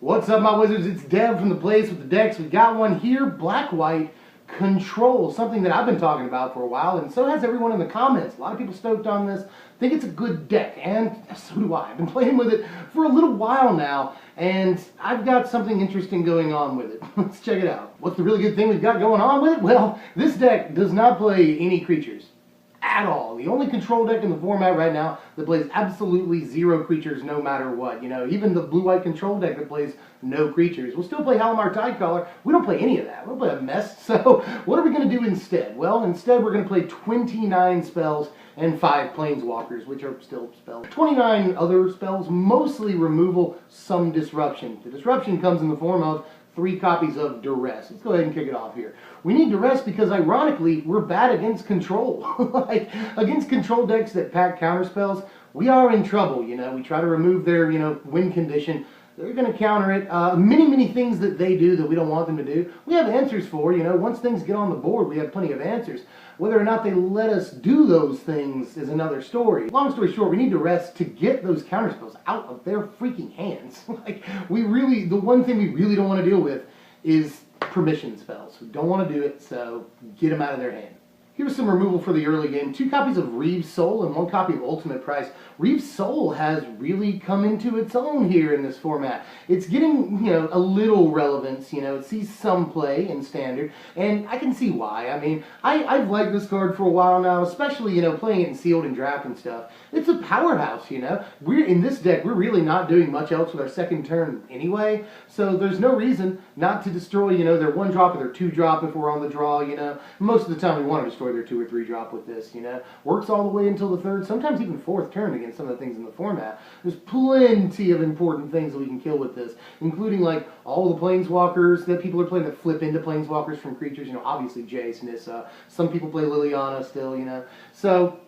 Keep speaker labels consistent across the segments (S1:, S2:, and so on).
S1: What's up, my wizards? It's Dev from the place with the decks. We got one here, black-white control, something that I've been talking about for a while, and so has everyone in the comments. A lot of people stoked on this, think it's a good deck, and so do I. I've been playing with it for a little while now, and I've got something interesting going on with it. Let's check it out. What's the really good thing we've got going on with it? Well, this deck does not play any creatures at all. The only control deck in the format right now that plays absolutely zero creatures no matter what. You know, even the blue-white control deck that plays no creatures. We'll still play Halimar Tidecaller. We don't play any of that. We don't play a mess. So what are we going to do instead? Well, instead we're going to play 29 spells and 5 planeswalkers, which are still spells. 29 other spells, mostly removal, some disruption. The disruption comes in the form of 3 copies of Duress. Let's go ahead and kick it off here. We need Duress because, ironically, we're bad against control. Like, against control decks that pack counterspells, we are in trouble, you know. We try to remove their, win condition. They're going to counter it. Many things that they do that we don't want them to do, we have answers for, Once things get on the board, we have plenty of answers. Whether or not they let us do those things is another story. Long story short, we need Duress to get those counterspells out of their freaking hands. The one thing we really don't want to deal with is permission spells. We don't want to do it, so get them out of their hand. Here's some removal for the early game. 2 copies of Reeve's Soul and 1 copy of Ultimate Price. Reeve's Soul has really come into its own here in this format. It's getting, a little relevance, it sees some play in Standard, and I can see why. I mean, I've liked this card for a while now, especially, playing it in Sealed and Draft and stuff. It's a powerhouse, We're, in this deck, we're really not doing much else with our second turn anyway, so there's no reason not to destroy, their 1-drop or their 2-drop if we're on the draw, Most of the time we want to destroy their 2 or 3-drop with this, Works all the way until the 3rd, sometimes even 4th turn against some of the things in the format. There's plenty of important things that we can kill with this, including like all the planeswalkers that people are playing that flip into planeswalkers from creatures, obviously Jace, Nissa. Some people play Liliana still, So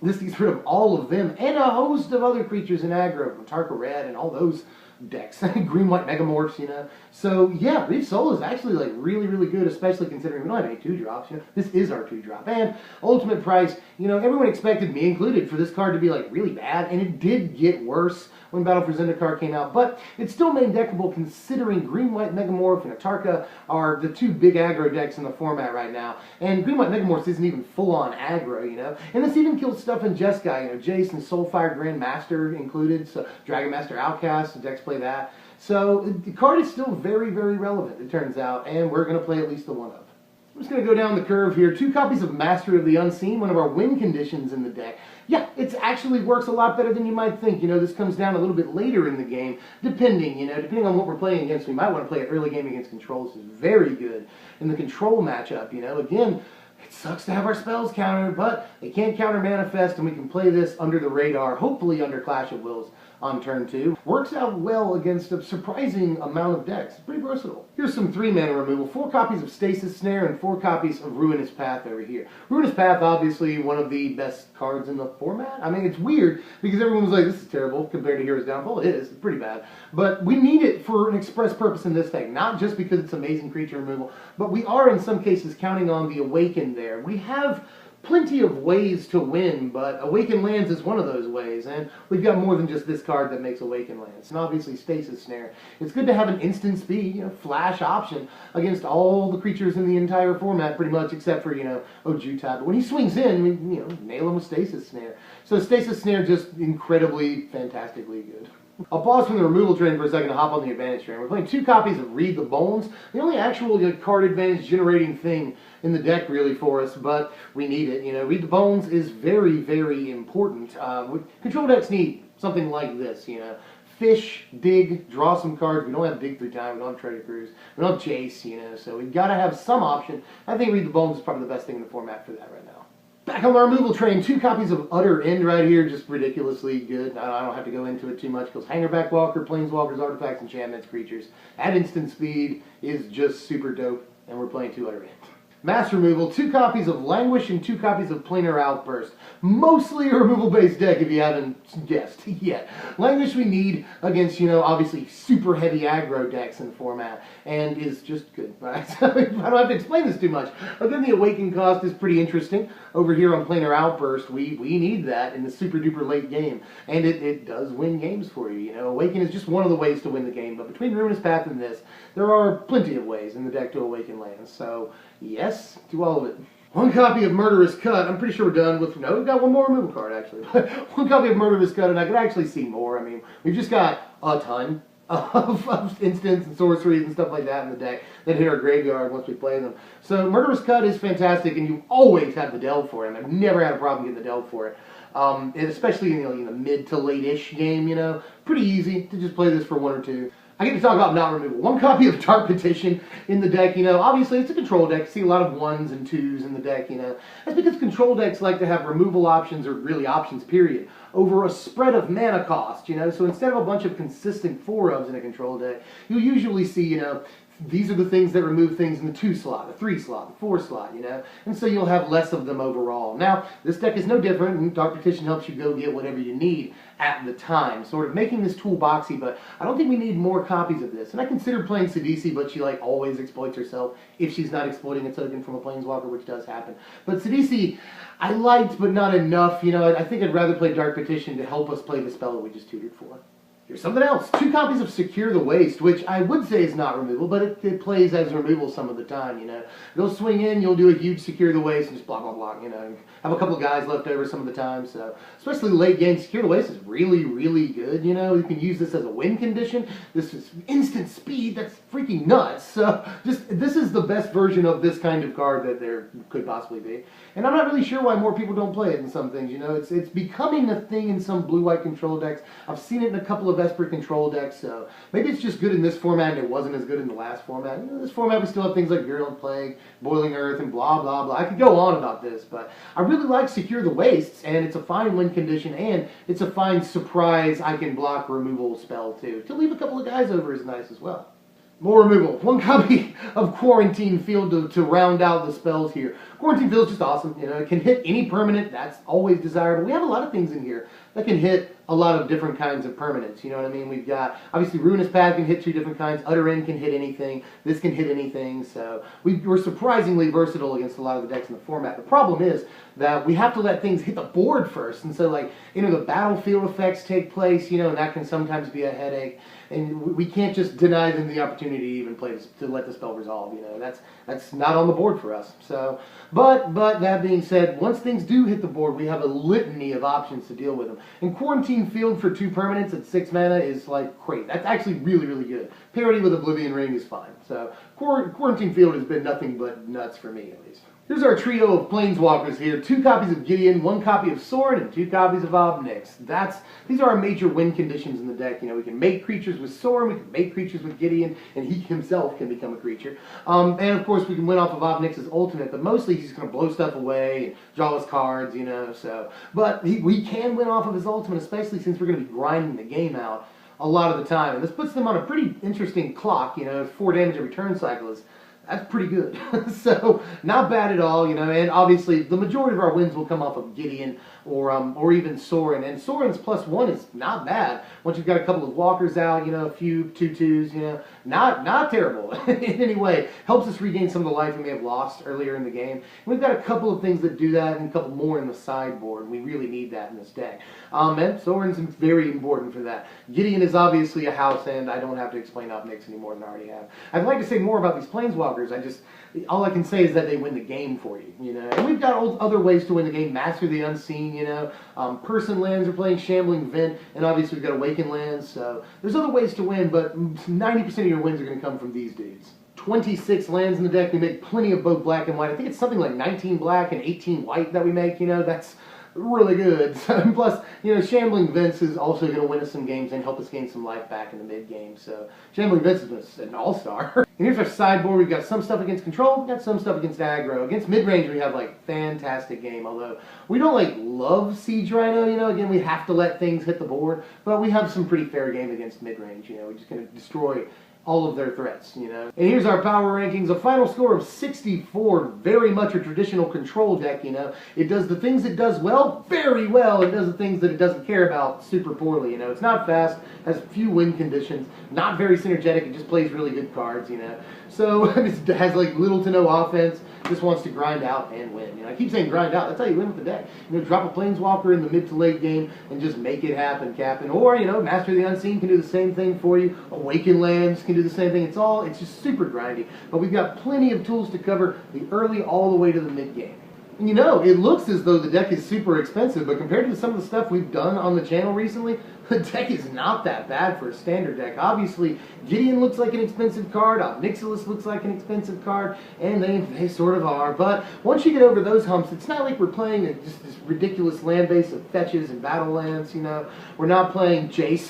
S1: this gets rid of all of them and a host of other creatures in aggro, Tarka Red and all those decks, green-white megamorphs, So yeah, Reeve's Soul is actually like really good, especially considering we don't have any 2-drops, This is our 2-drop. And Ultimate Price, everyone expected, me included, for this card to be like really bad, and it did get worse when Battle for Zendikar came out, but it's still main deckable considering green-white megamorph and Atarka are the 2 big aggro decks in the format right now. And green-white megamorphs isn't even full-on aggro, And this even kills stuff in Jeskai, Jace and Soulfire Grandmaster included, so Dragon Master Outcast, the decks play that. So the card is still very relevant, it turns out, and we're going to play at least the 1-of. I'm just going to go down the curve here. 2 copies of Mastery of the Unseen, one of our win conditions in the deck. Yeah, it actually works a lot better than you might think. This comes down a little bit later in the game, depending on what we're playing against. We might want to play it early game against control. This is very good in the control matchup, Again, it sucks to have our spells countered, but they can't counter Manifest, and we can play this under the radar, hopefully under Clash of Wills on turn 2. Works out well against a surprising amount of decks. Pretty versatile. Here's some 3-mana removal. 4 copies of Stasis Snare and 4 copies of Ruinous Path over here. Ruinous Path, obviously, one of the best cards in the format. I mean, it's weird, because everyone was like, this is terrible compared to Hero's Downfall. It is. It's pretty bad. But we need it for an express purpose in this deck. Not just because it's amazing creature removal, but we are, in some cases, counting on the Awaken there. We have plenty of ways to win, but Awaken Lands is one of those ways, and we've got more than just this card that makes Awaken Lands. And obviously Stasis Snare. It's good to have an instant speed, flash option against all the creatures in the entire format, pretty much, except for, Ojutai. But when he swings in, we, nail him with Stasis Snare. So Stasis Snare just incredibly, fantastically good. I'll pause from the removal train for a second to hop on the advantage train. We're playing 2 copies of Read the Bones. The only actual card advantage generating thing in the deck really for us, but we need it. Read the Bones is very important. Control decks need something like this, Fish, dig, draw some cards. We don't have dig 3 times. We don't have Treasure Cruise. We don't have Chase, so we've got to have some option. I think Read the Bones is probably the best thing in the format for that right now. Back on our removal train, 2 copies of Utter End right here, just ridiculously good. I don't have to go into it too much, because Hangerback Walker, Planeswalkers, Artifacts, Enchantments, Creatures at instant speed is just super dope, and we're playing 2 Utter End. mass removal, 2 copies of Languish, and 2 copies of Planar Outburst. Mostly a removal-based deck if you haven't guessed yet. Languish we need against, you know, obviously super heavy aggro decks in the format, and is just good. Right? I don't have to explain this too much. But then the Awaken cost is pretty interesting. Over here on Planar Outburst, we need that in the super duper late game, and it does win games for you. You know, Awaken is just one of the ways to win the game, but between Ruinous Path and this, there are plenty of ways in the deck to Awaken lands. So yes, to all of it. 1 copy of Murderous Cut. I'm pretty sure we're done with... No, we've got 1 more removal card, actually. 1 copy of Murderous Cut, and I could actually see more. I mean, we've just got a ton of instants and sorceries and stuff like that in the deck that hit our graveyard once we play them. So Murderous Cut is fantastic, and you always have the delve for it. I've never had a problem getting the delve for it. And especially in the mid to late-ish game, you know. Pretty easy to just play this for 1 or 2. I get to talk about not removal. 1 copy of Dark Petition in the deck, you know. Obviously, it's a control deck. You see a lot of 1s and 2s in the deck, you know. That's because control decks like to have removal options, or really options, period, over a spread of mana cost, you know. So instead of a bunch of consistent 4-ofs in a control deck, you'll usually see, you know, these are the things that remove things in the 2 slot, the 3 slot, the 4 slot, you know, and so you'll have less of them overall. Now, this deck is no different, and Dark Petition helps you go get whatever you need at the time, sort of making this toolboxy, but I don't think we need more copies of this. And I considered playing Sidisi, but she, like, always exploits herself if she's not exploiting a token from a Planeswalker, which does happen. But Sidisi, I liked, but not enough, you know. I think I'd rather play Dark Petition to help us play the spell that we just tutored for. Here's something else. 2 copies of Secure the Waste, which I would say is not removal, but it plays as removal some of the time, you know. You'll swing in, you'll do a huge Secure the Waste, and just block, block, block, you know. Have a couple of guys left over some of the time, so. Especially late game, Secure the Waste is really, really good, you know. You can use this as a win condition. This is instant speed, that's freaking nuts. So, this is the best version of this kind of card that there could possibly be. And I'm not really sure why more people don't play it in some things, you know. It's becoming a thing in some blue-white control decks. I've seen it in a couple of Esper control decks, so maybe it's just good in this format and it wasn't as good in the last format. In this format we still have things like Virulent Plague, Boiling Earth, and blah blah blah. I could go on about this, but I really like Secure the Wastes, and it's a fine win condition, and it's a fine surprise I can block removal spell too. To leave a couple of guys over is nice as well. More removal. 1 copy of Quarantine Field to round out the spells here. Quarantine Field is just awesome. You know, it can hit any permanent. That's always desirable. We have a lot of things in here that can hit a lot of different kinds of permanents. You know what I mean? We've got, obviously, Ruinous Path can hit 2 different kinds. Utter End can hit anything. This can hit anything. So we're surprisingly versatile against a lot of the decks in the format. The problem is that we have to let things hit the board first. And so, like, you know, the battlefield effects take place, you know, and that can sometimes be a headache. And we can't just deny them the opportunity to even play this, to let the spell resolve. You know, that's not on the board for us. So, but that being said, once things do hit the board, we have a litany of options to deal with them. And Quarantine Field for 2 permanents at 6 mana is like great. That's actually really, really good. Parity with Oblivion Ring is fine. So Quarantine Field has been nothing but nuts for me, at least. Here's our trio of Planeswalkers here. 2 copies of Gideon, 1 copy of Sword, and 2 copies of Obnyx. These are our major win conditions in the deck. You know, we can make creatures with Sword, we can make creatures with Gideon, and he himself can become a creature. And of course, we can win off of Obnyx's ultimate, but mostly he's going to blow stuff away and draw us cards, you know. So, but we can win off of his ultimate, especially since we're going to be grinding the game out a lot of the time. And this puts them on a pretty interesting clock, you know, 4 damage every turn cycle is. That's pretty good. So, not bad at all, you know, and obviously the majority of our wins will come off of Gideon or even Sorin. And Sorin's +1 is not bad. Once you've got a couple of walkers out, you know, a few 2/2s, you know, not terrible in any way. Helps us regain some of the life we may have lost earlier in the game. And we've got a couple of things that do that and a couple more in the sideboard. We really need that in this deck. And Sorin's very important for that. Gideon is obviously a house, and I don't have to explain Obnyx any more than I already have. I'd like to say more about these Planeswalkers. All I can say is that they win the game for you, you know. And we've got other ways to win the game. Master the Unseen, you know. Person lands are playing Shambling Vent, and obviously we've got Awaken lands. So there's other ways to win, but 90% of your wins are going to come from these dudes. 26 lands in the deck. We make plenty of both black and white. I think it's something like 19 black and 18 white that we make, you know. That's really good. Plus, you know, Shambling Vents is also going to win us some games and help us gain some life back in the mid-game. So, Shambling Vents is an all-star. And here's our sideboard. We've got some stuff against control, we've got some stuff against aggro. Against mid-range, we have, like, fantastic game. Although, we don't, like, love Siege Rhino, you know. Again, we have to let things hit the board. But we have some pretty fair game against mid-range, you know. We're just going to destroy all of their threats, you know. And here's our power rankings. A final score of 64, very much a traditional control deck, you know. It does the things it does well, very well. It does the things that it doesn't care about super poorly, you know. It's not fast, has few win conditions, not very synergetic, it just plays really good cards, you know. So it has like little to no offense, just wants to grind out and win. You know, I keep saying grind out, that's how you win with the deck. You know, drop a Planeswalker in the mid to late game and just make it happen, Captain. Or, you know, Master of the Unseen can do the same thing for you. Awaken Lands can do the same thing. It's just super grindy. But we've got plenty of tools to cover the early all the way to the mid game. And you know, it looks as though the deck is super expensive, but compared to some of the stuff we've done on the channel recently, the deck is not that bad for a standard deck. Obviously, Gideon looks like an expensive card, Nixilis looks like an expensive card, and they sort of are. But once you get over those humps, it's not like we're playing just this ridiculous land base of fetches and battle lands, you know. We're not playing Jace,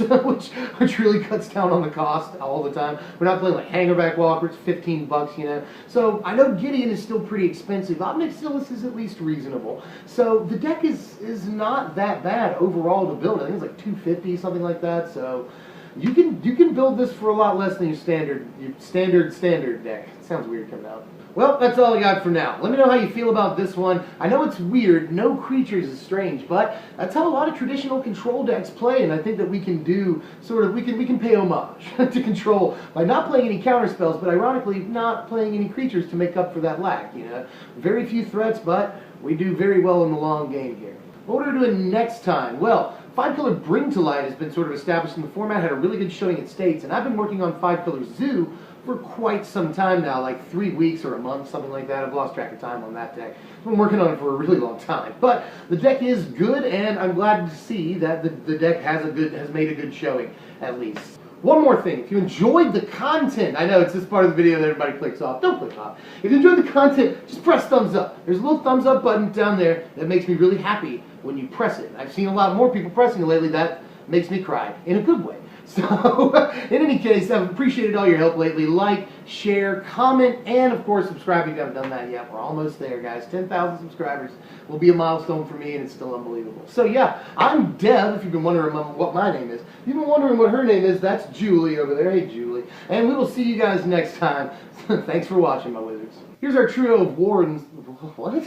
S1: which really cuts down on the cost all the time. We're not playing like Hangerback Walker, it's 15 bucks, you know. So I know Gideon is still pretty expensive. Nixilis is at least reasonable. So the deck is not that bad overall to build. I think it's like $250, something like that. So you can build this for a lot less than your standard deck. It sounds weird coming out. Well, that's all I got for now. Let me know how you feel about this one. I know it's weird, no creatures is strange, but that's how a lot of traditional control decks play, and I think that we can do we can pay homage to control by not playing any counter spells, but ironically not playing any creatures to make up for that lack, you know. Very few threats, but we do very well in the long game here. What are we doing next time? Well, 5-color Bring to Light has been sort of established in the format, had a really good showing at States, and I've been working on 5-color Zoo for quite some time now, like 3 weeks or a month, something like that. I've lost track of time on that deck. I've been working on it for a really long time. But the deck is good, and I'm glad to see that the deck has made a good showing, at least. One more thing, if you enjoyed the content, I know it's this part of the video that everybody clicks off, don't click off. If you enjoyed the content, just press thumbs up. There's a little thumbs up button down there that makes me really happy when you press it. I've seen a lot more people pressing it lately. That makes me cry, in a good way. So, in any case, I've appreciated all your help lately. Like, share, comment, and of course, subscribe if you haven't done that yet. We're almost there, guys. 10,000 subscribers will be a milestone for me, and it's still unbelievable. So, yeah, I'm Dev, if you've been wondering what my name is. If you've been wondering what her name is, that's Julie over there. Hey, Julie. And we will see you guys next time. Thanks for watching, my wizards. Here's our trio of wardens. What?